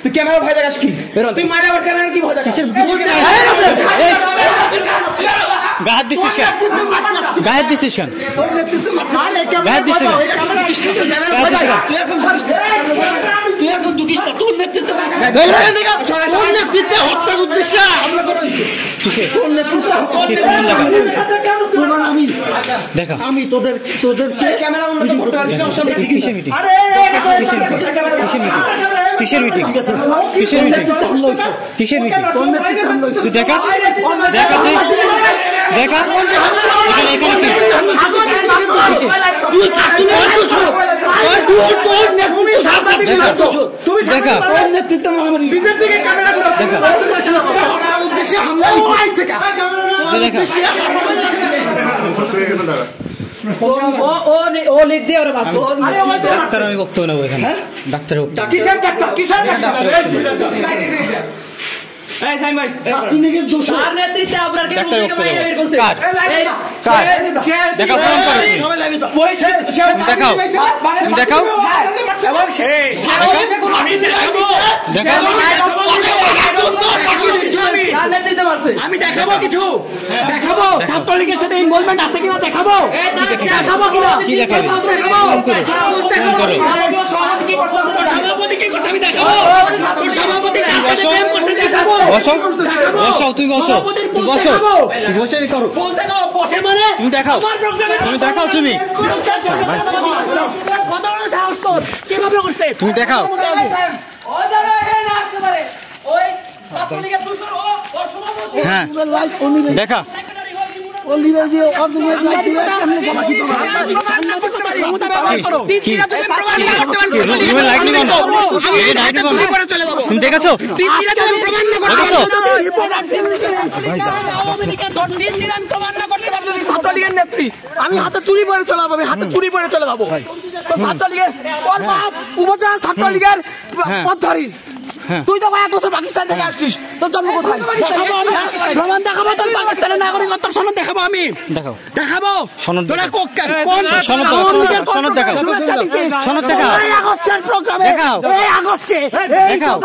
তুই ক্যামেরা ভয় দেখাস কি? তুই মারে আবার ক্যামেরা কি ভয় দেখাস? গায়ে দিছিস কেন? গায়ে দিছিস কেন? গায়ে দিছিস কেন? তুই এখন ঢুকিস না, তোর নেতৃত্বে হত্যার উদ্দেশ্যে হামলা করেছি। তোর নেতৃত্বে আমি তোদেরকে কিসের মিটিং? কিসের মিটিং? কিসের মিটিং? তুই দেখা দেখা তুই দেখা এখানে এখানে কি তুমি দেখা নেতৃত্ব নিজের দিকে ক্যামেরা দেখা উদ্দেশ্যে হামলা ডাক্তার আমি বক্তব্য নেবো এখানে। ডাক্তার আমি দেখাবো কিছু দেখাবো ছাত্রলীগের সাথে ইনভলভমেন্ট আছে কিনা দেখাবো দেখাবো কিনা কি দেখাবো? সভাপতি কি করছে আমি দেখাবো সভাপতি বসো বসো তুমি বসো বসো বসে করো বসে মানে তুমি দেখাও তুমি দেখাও তুমি সাহস কর কিভাবে করছে তুমি দেখাও হ্যাঁ দেখা তুমি দেখেছো ছাত্রলীগের নেত্রী আমি হাতে চুরি পরে চলাবো আমি হাতে চুরি পরে চলে যাবো ছাত্রলীগের উপজেলা ছাত্রলীগের পথধারী তুই তো কয়েক বছর পাকিস্তান থেকে আসছিস তোর জন্ম কোথায় প্রমাণ দেখাবো তোর পাকিস্তানের নাগরিকত্বর সনদ দেখাবো আমি দেখাবো তোরা সনদ দেখাও সনদ দেখাও এই আগস্টের প্রোগ্রামে এই আগস্টে দেখাও